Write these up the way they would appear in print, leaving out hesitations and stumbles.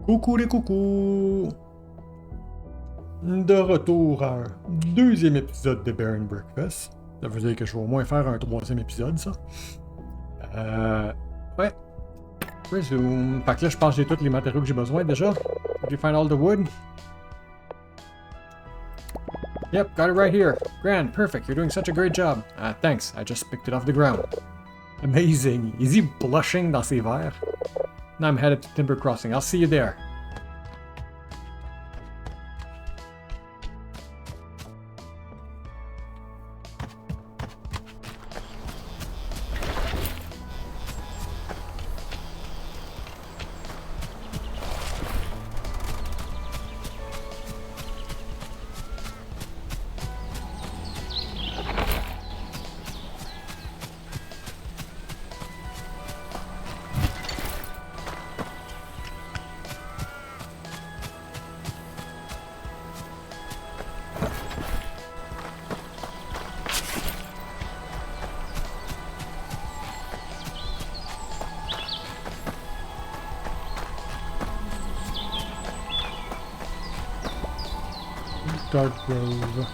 Coucou les coucous! De retour à un deuxième épisode de Bear and Breakfast. Ça veut dire que je vais au moins faire un troisième épisode, ça. Ouais. Resume. Fait que là, je pense que j'ai tous les matériaux que j'ai besoin déjà. Did you find all the wood? Yep, got it right here. Grand, perfect, you're doing such a great job. Thanks, I just picked it off the ground. Amazing. Is he blushing dans ses verres? Now I'm headed to Timber Crossing. I'll see you there. Dark Grove.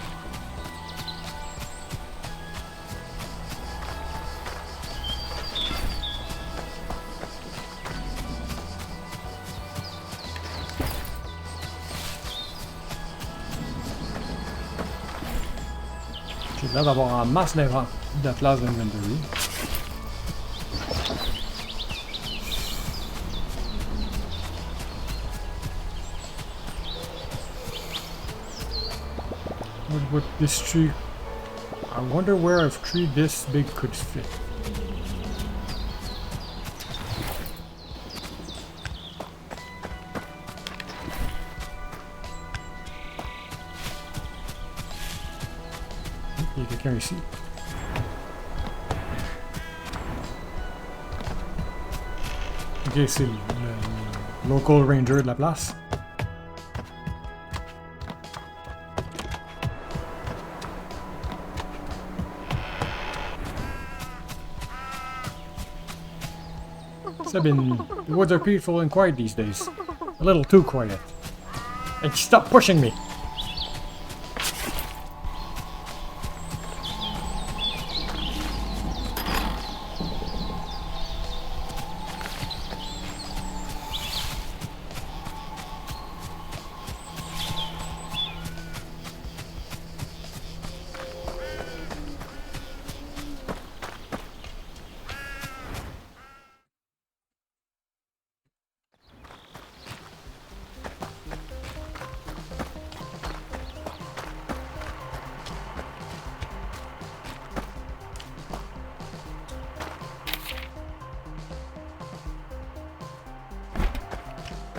J'ai l'air d'avoir en masse de place d'inventory. What this tree... I wonder where a tree this big could fit. Il y a quelqu'un ici. Ok, c'est le local ranger de la place. Sabine, the woods are peaceful and quiet these days. A little too quiet. And stop pushing me!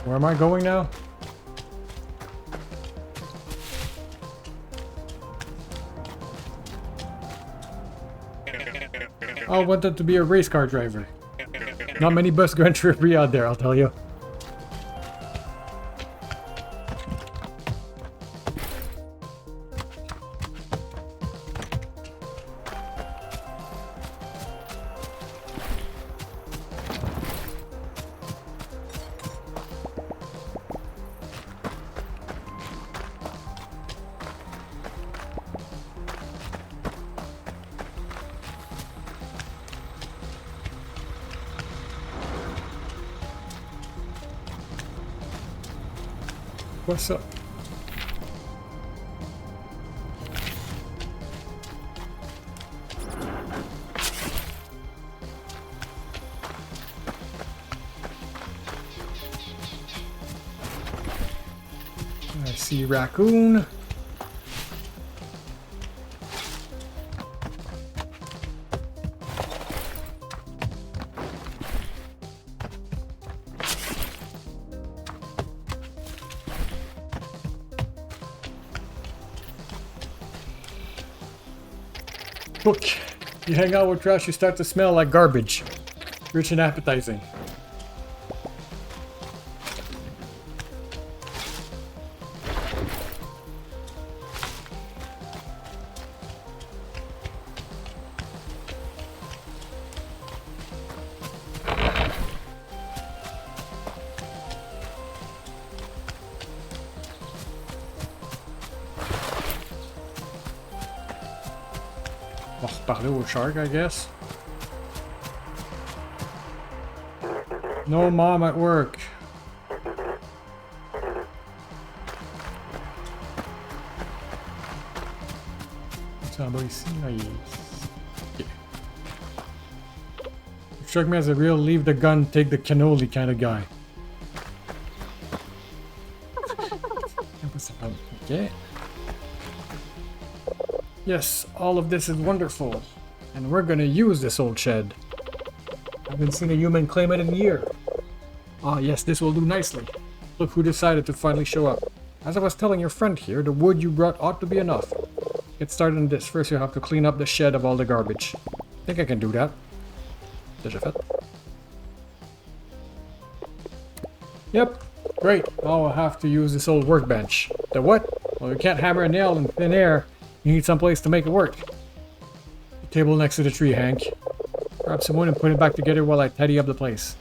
Where am I going now? I wanted to be a race car driver. Not many bus Grand Prix out there, I'll tell you. What's up? I see raccoon. Book. You hang out with trash, you start to smell like garbage. Rich and appetizing. parler au shark, I guess. No mom at work. Ça va ici, là, il est... Okay. You struck me as a real leave the gun, take the cannoli kind of guy. Okay. Yes, all of this is wonderful. And we're gonna use this old shed. I haven't seen a human claim it in a year. Ah, yes, this will do nicely. Look who decided to finally show up. As I was telling your friend here, the wood you brought ought to be enough. Get started on this. First you have to clean up the shed of all the garbage. Think I can do that. Déjà fait. Yep, great. Now I'll have to use this old workbench. The what? Well, you can't hammer a nail in thin air. You need someplace to make it work. The table next to the tree, Hank. Grab some wood and put it back together while I tidy up the place.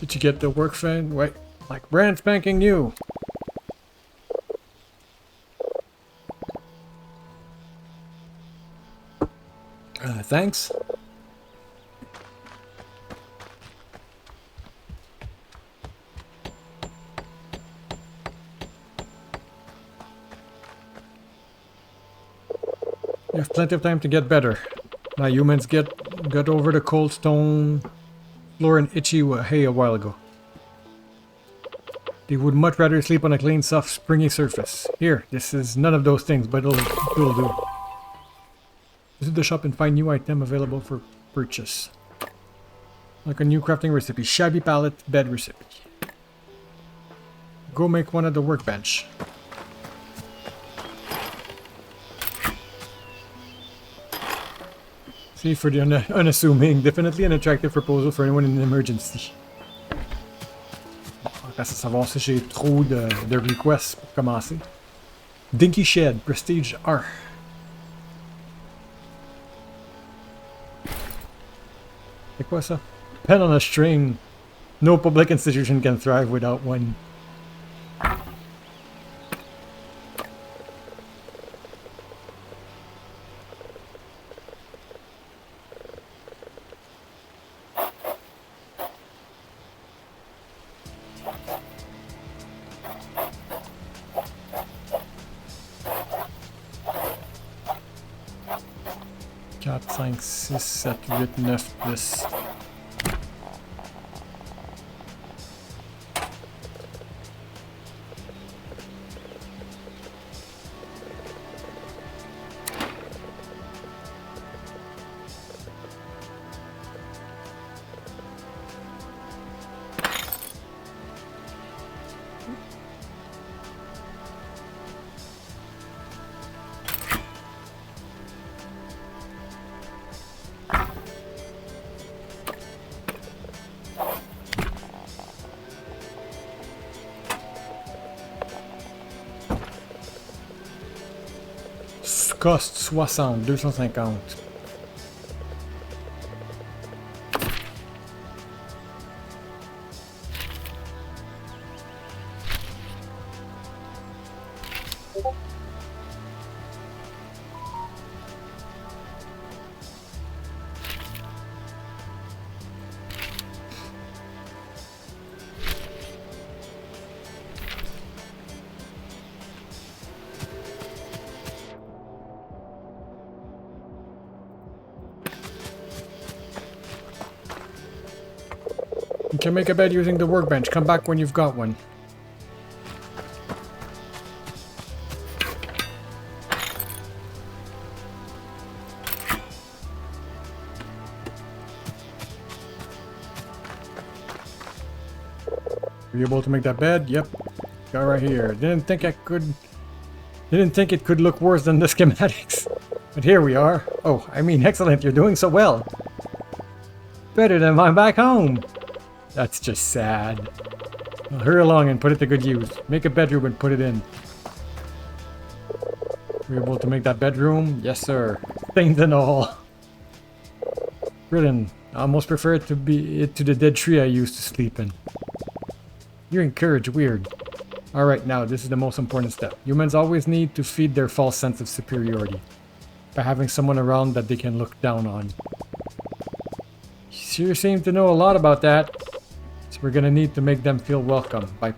Did you get the work fan? Wait, like brand spanking new. Thanks. You have plenty of time to get better. Now humans got over the cold stone floor and itchy hay a while ago. They would much rather sleep on a clean, soft, springy surface. Here, this is none of those things, but it'll do. Visit the shop and find new item available for purchase. Like a new crafting recipe. Shabby pallet bed recipe. Go make one at the workbench. See, for the unassuming, definitely an attractive proposal for anyone in an emergency. Reste à savoir si j'ai trop de requests pour commencer. Dinky Shed, Prestige R. C'est quoi ça? Pen on a string. No public institution can thrive without one. Quatre, 5, 6, 7, 8, 9, 10. Cost 60, 250. You can make a bed using the workbench. Come back when you've got one. Were you able to make that bed? Yep. Got right here. Didn't think it could look worse than the schematics. But here we are. Oh, I mean, excellent. You're doing so well. Better than I'm back home. That's just sad. Well, hurry along and put it to good use. Make a bedroom and put it in. Were you able to make that bedroom? Yes, sir. Stains and all. Brilliant. I almost prefer it to the dead tree I used to sleep in. You're encouraged. Weird. Alright, now this is the most important step. Humans always need to feed their false sense of superiority by having someone around that they can look down on. You sure seem to know a lot about that. So we're gonna need to make them feel welcome by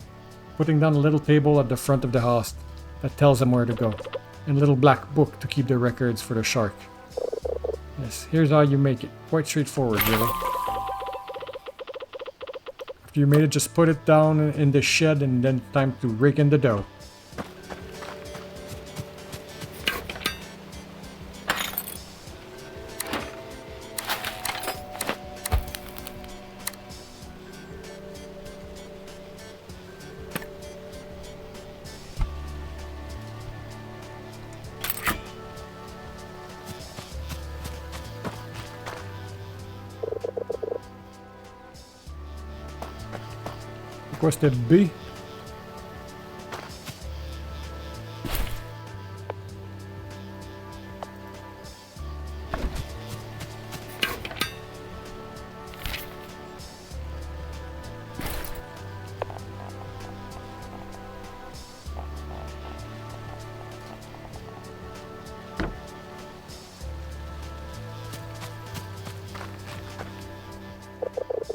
putting down a little table at the front of the house that tells them where to go, and a little black book to keep their records for the shark. Yes, here's how you make it. Quite straightforward, really. After you made it, just put it down in the shed and then time to rake in the dough. Requested B.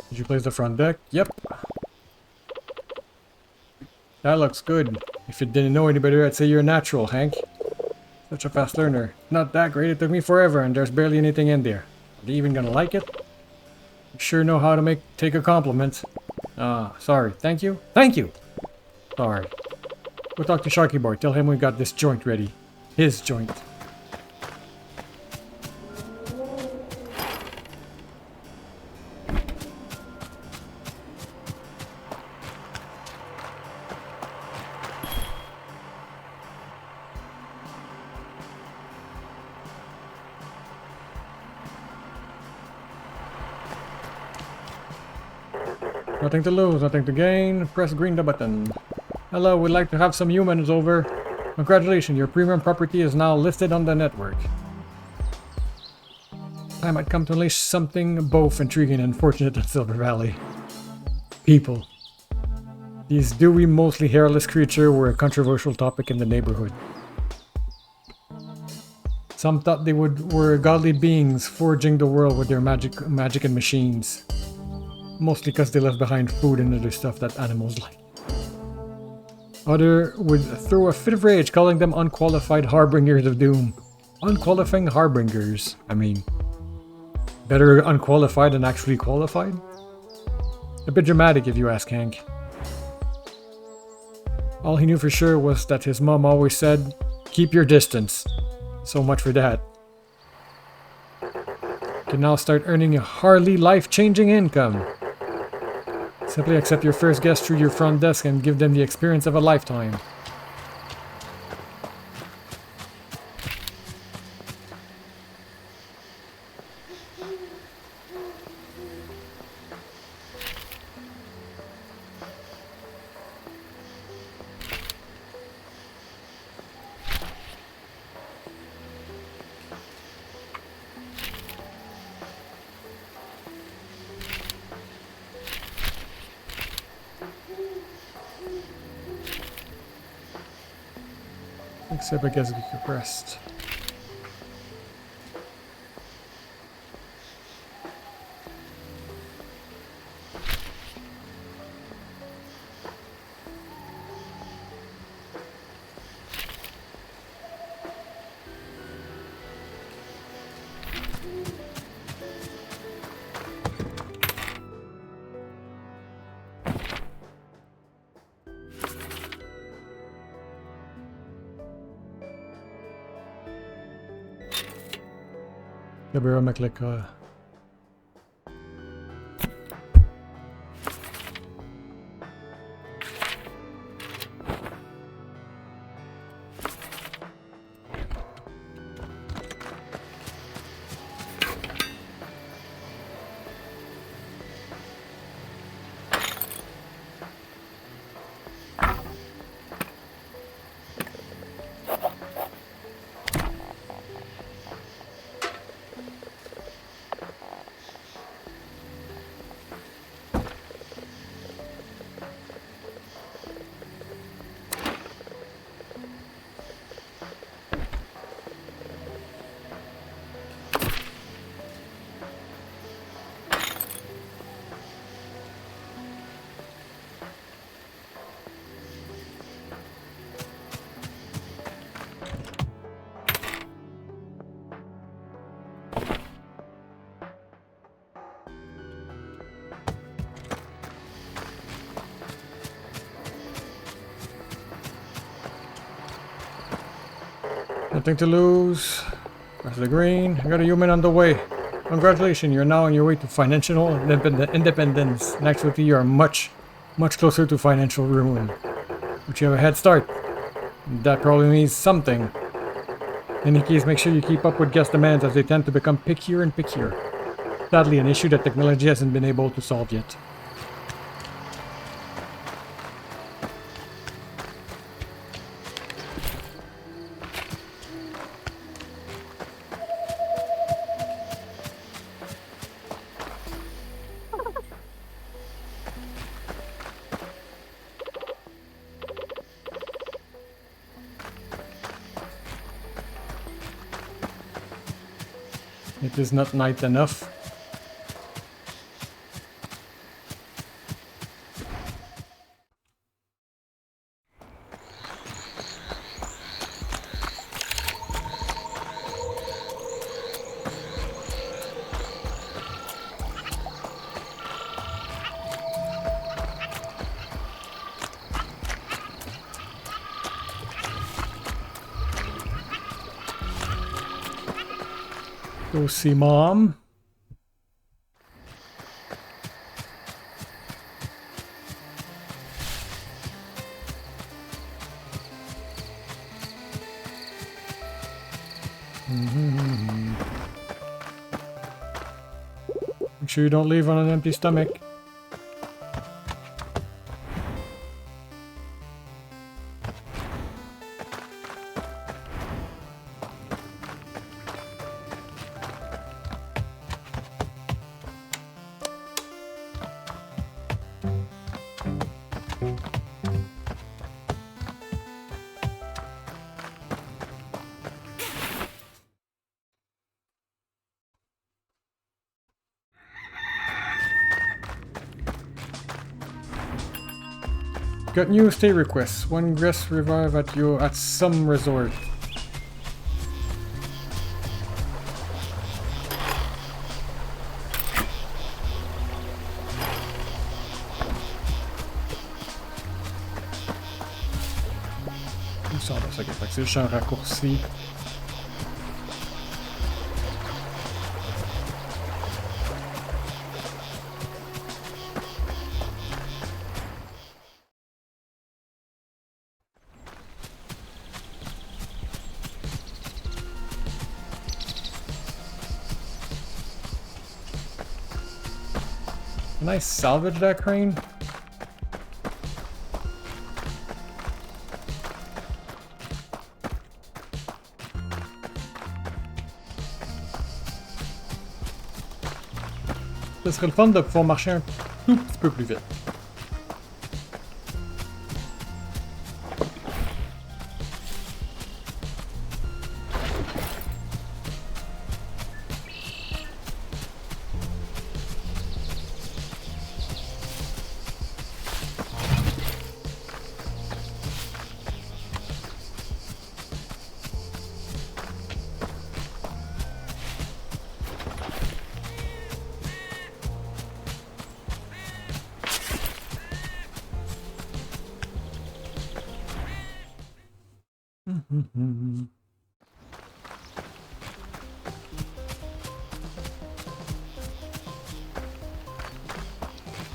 Did you place the front deck? Yep. That looks good. If you didn't know any better, I'd say you're a natural, Hank. Such a fast learner. Not that great, it took me forever and there's barely anything in there. Are you even gonna like it? You sure know how to take a compliment. Sorry. Thank you? Thank you! Sorry. Go talk to Sharky Boy. Tell him we got this joint ready. His joint. Nothing to lose, nothing to gain. Press green the button. Hello, we'd like to have some humans over. Congratulations, your premium property is now listed on the network. I might come to unleash something both intriguing and unfortunate in Silver Valley. People. These dewy, mostly hairless creatures were a controversial topic in the neighborhood. Some thought they were godly beings forging the world with their magic and machines. Mostly because they left behind food and other stuff that animals like. Others would throw a fit of rage, calling them unqualified harbingers of doom. Unqualifying harbingers, I mean. Better unqualified than actually qualified? A bit dramatic if you ask Hank. All he knew for sure was that his mom always said, keep your distance. So much for that. Can now start earning a hardly life-changing income. Simply accept your first guest through your front desk and give them the experience of a lifetime. Except I guess we could rest. Gabriel McLeod. Nothing to lose. Press the green. I got a human on the way. Congratulations, you're now on your way to financial independence. And actually, you are much closer to financial ruin. But you have a head start. That probably means something. In any case, make sure you keep up with guest demands as they tend to become pickier and pickier. Sadly, an issue that technology hasn't been able to solve yet. It is not night enough. Go see Mom. Make sure you don't leave on an empty stomach. Got new stay requests. One guest revive at some resort. Il me semble ça que c'est le champ raccourci. Can I salvage that crane? Ce serait le fun de pouvoir marcher un tout petit peu plus vite.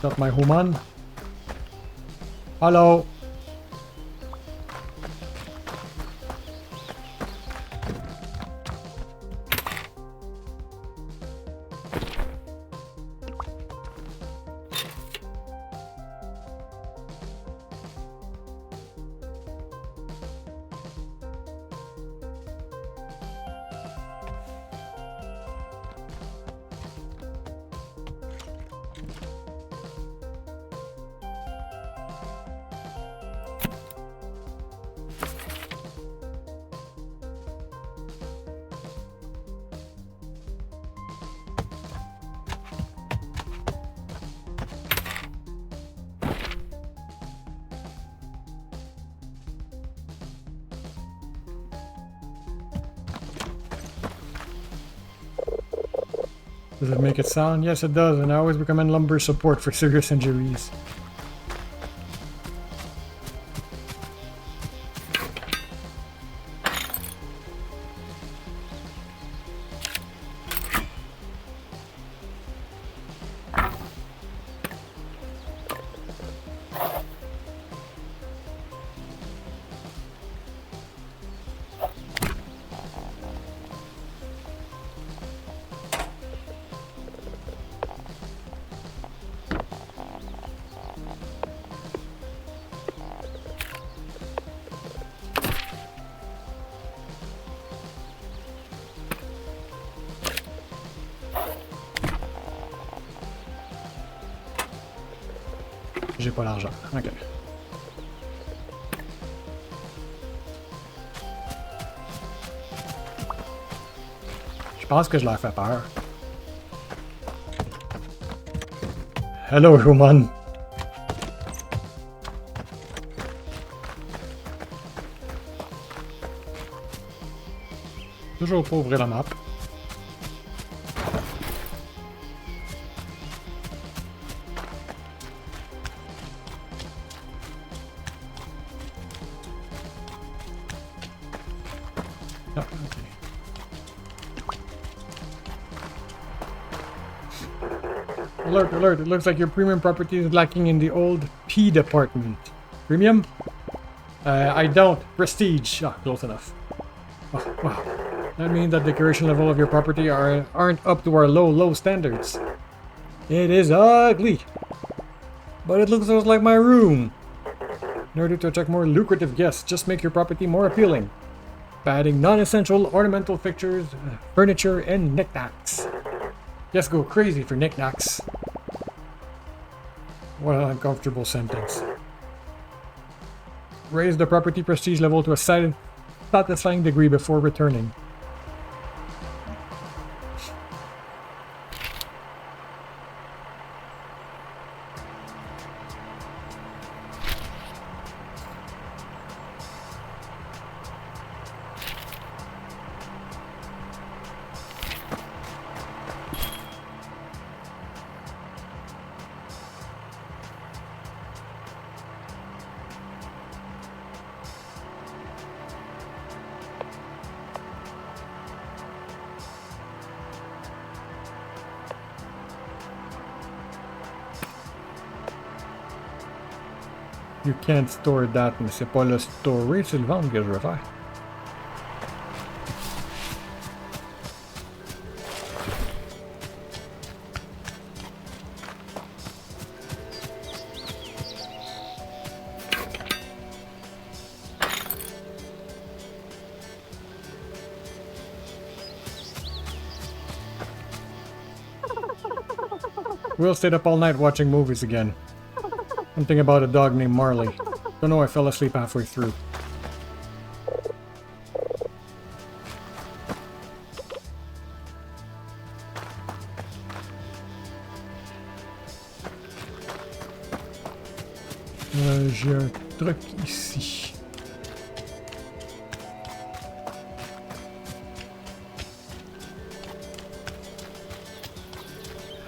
Got my human. Hello. Does it make it sound? Yes, it does, and I always recommend lumbar support for serious injuries. J'ai pas l'argent. Ok. Je pense que je leur fais peur. Hello, human. Toujours pas ouvrir la map. Ah, okay. Alert, alert, it looks like your premium property is lacking in the old P department. Premium? I don't. Prestige. Ah, close enough. Oh, wow. That means that the decoration level of your property aren't up to our low standards. It is ugly. But it looks just like my room. In order to attract more lucrative guests, just make your property more appealing. By adding non-essential ornamental fixtures, furniture, and knickknacks. Just go crazy for knickknacks. What an uncomfortable sentence. Raise the property prestige level to a satisfying degree before returning. You can't store that, mais c'est pas le storer, c'est le vendre que je veux faire. We'll stayed up all night watching movies again. Something about a dog named Marley. Don't know, I fell asleep halfway through. J'ai un truc ici.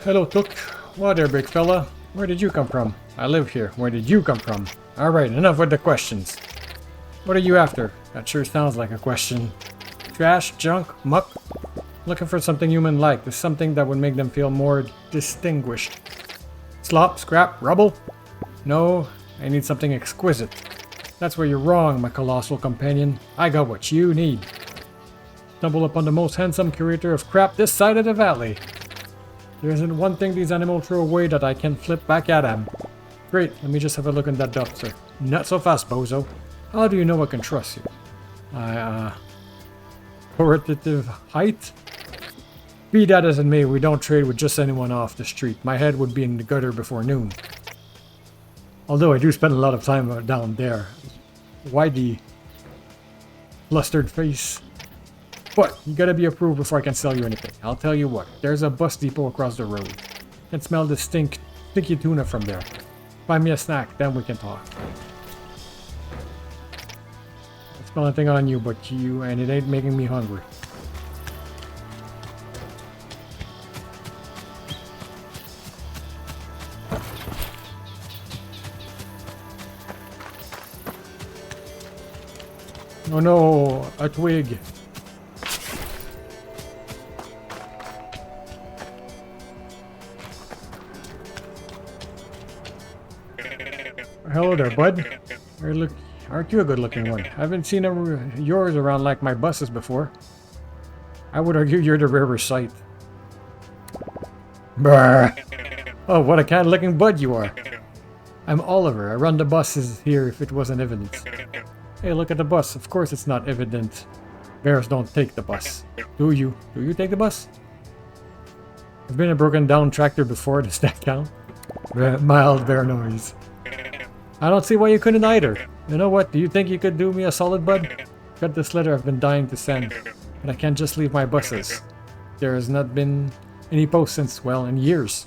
Hello, Took. What there, big fella? Where did you come from? I live here. Where did you come from? Alright, enough with the questions. What are you after? That sure sounds like a question. Trash, junk, muck? Looking for something human like. There's something that would make them feel more distinguished. Slop, scrap, rubble? No, I need something exquisite. That's where you're wrong, my colossal companion. I got what you need. Stumble upon the most handsome curator of crap this side of the valley. There isn't one thing these animals throw away that I can flip back at them. Great, let me just have a look in that dumpster. Not so fast, bozo. How do you know I can trust you? Authoritative height? Be that as it may, we don't trade with just anyone off the street. My head would be in the gutter before noon. Although I do spend a lot of time down there. Why the flustered face? But you gotta be approved before I can sell you anything. I'll tell you what, there's a bus depot across the road. I can smell the stinky tuna from there. Buy me a snack, then we can talk. I smell nothing on you but you, and it ain't making me hungry. Oh no, a twig. Hello there, bud. Aren't you a good-looking one? I haven't seen yours around like my buses before. I would argue you're the rarer sight. Brr. Oh, what a kind-looking bud you are. I'm Oliver. I run the buses here if it wasn't evident. Hey, look at the bus. Of course it's not evident. Bears don't take the bus. Do you? Do you take the bus? I've been a broken-down tractor before. Does that count? Mild bear noise. I don't see why you couldn't either. You know what? Do you think you could do me a solid, bud? Got this letter I've been dying to send, but I can't just leave my buses. There has not been any post since, well, in years.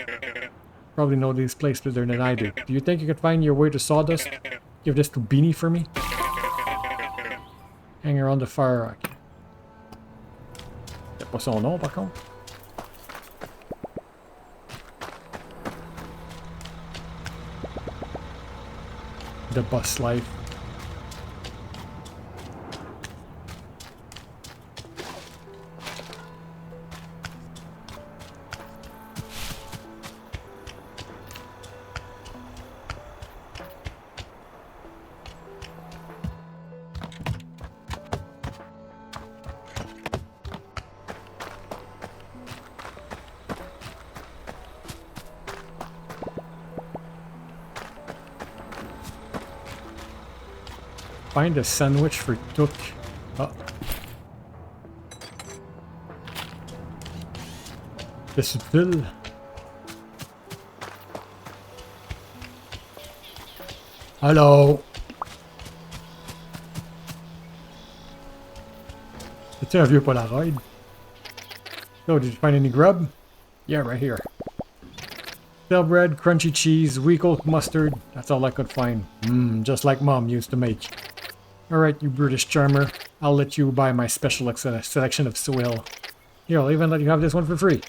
Probably know these places better than I do. Do you think you could find your way to Sawdust? Give this to Beanie for me? Hang around the fire rack. Y'a pas son nom, par contre. The bus life. Find a sandwich for Tuk. Oh. This is Bill. Hello. C'est un vieux Polaroid. So, did you find any grub? Yeah, right here. Stale bread, crunchy cheese, weak oat mustard. That's all I could find. Just like Mom used to make. Alright, you British charmer. I'll let you buy my special selection of swill. Here, I'll even let you have this one for free.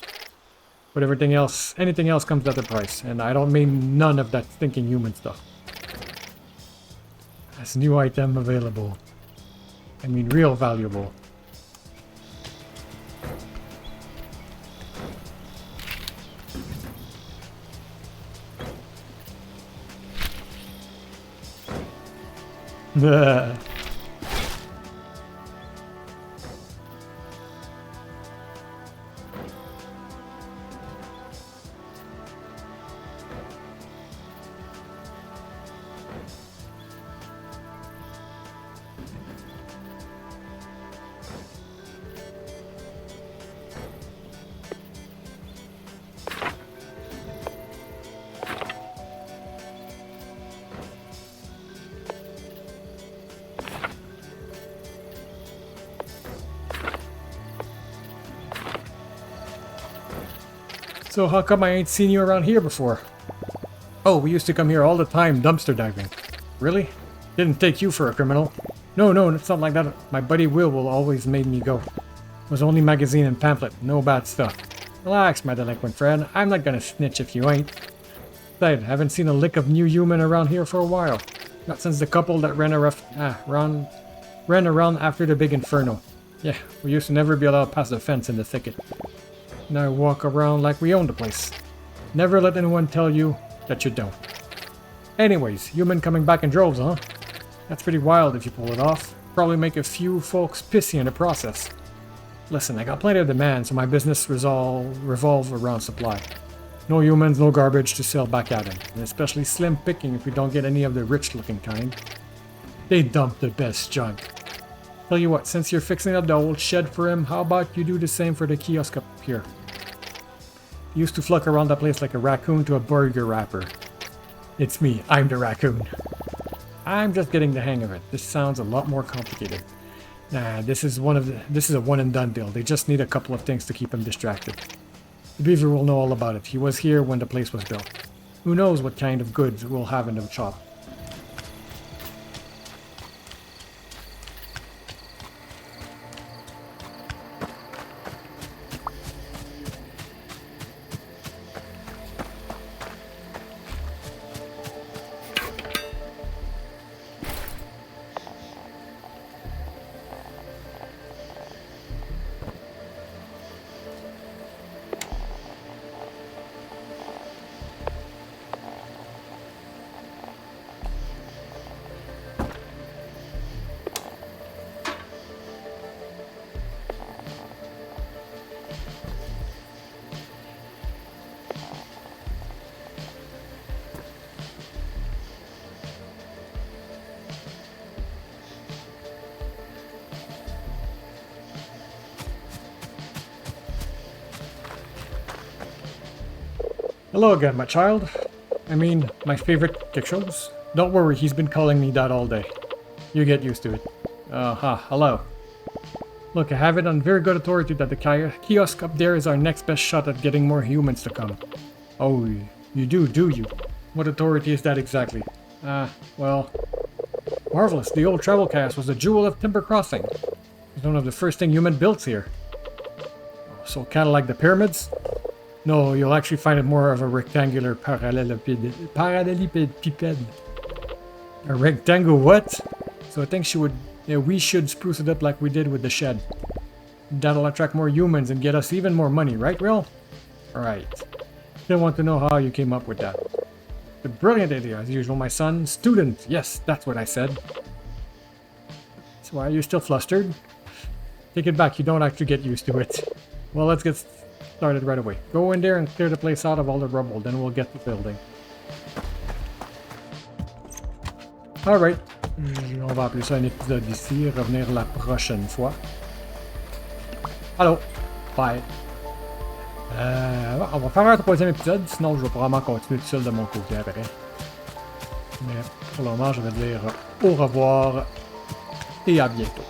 But anything else comes at a price. And I don't mean none of that stinking human stuff. That's a new item available. I mean real valuable. So how come I ain't seen you around here before? Oh, we used to come here all the time dumpster diving. Really? Didn't take you for a criminal. No, it's not like that. My buddy Will always made me go. It was only magazine and pamphlet, no bad stuff. Relax, my delinquent friend. I'm not gonna snitch if you ain't. Besides, haven't seen a lick of new human around here for a while. Not since the couple that ran around after the big inferno. Yeah, we used to never be allowed past the fence in the thicket. Now walk around like we own the place. Never let anyone tell you that you don't. Anyways, human coming back in droves, huh? That's pretty wild if you pull it off. Probably make a few folks pissy in the process. Listen, I got plenty of demand, so my business revolve around supply. No humans, no garbage to sell back at him. And especially slim picking if we don't get any of the rich-looking kind. They dump the best junk. Tell you what, since you're fixing up the old shed for him, how about you do the same for the kiosk up here? Used to fluck around that place like a raccoon to a burger wrapper. It's me, I'm the raccoon. I'm just getting the hang of it. This sounds a lot more complicated. Nah, this is a one and done deal. They just need a couple of things to keep him distracted. The beaver will know all about it. He was here when the place was built. Who knows what kind of goods we'll have in the shop. Hello again, my child. I mean, my favorite quelque chose? Don't worry, he's been calling me that all day. You get used to it. Hello. Look, I have it on very good authority that the kiosk up there is our next best shot at getting more humans to come. Oh, you do you? What authority is that exactly? Well... Marvelous, the old travel cast was the jewel of Timber Crossing. It's one of the first thing human built here. So kinda like the pyramids? No, you'll actually find it more of a rectangular parallelepiped. A rectangle what? So I think we should spruce it up like we did with the shed. That'll attract more humans and get us even more money, right, Will? Alright. Still want to know how you came up with that. A brilliant idea, as usual, my son. Student! Yes, that's what I said. So why are you still flustered? Take it back, you don't actually get used to it. Well, let's get started right away. Go in there and clear the place out of all the rubble, then we'll get to building. Alright. On va appeler ça un épisode ici, revenir la prochaine fois. Allô? Bye. On va faire un troisième épisode, sinon je vais probablement continuer tout seul de mon côté après. Mais pour le moment, je vais dire au revoir et à bientôt.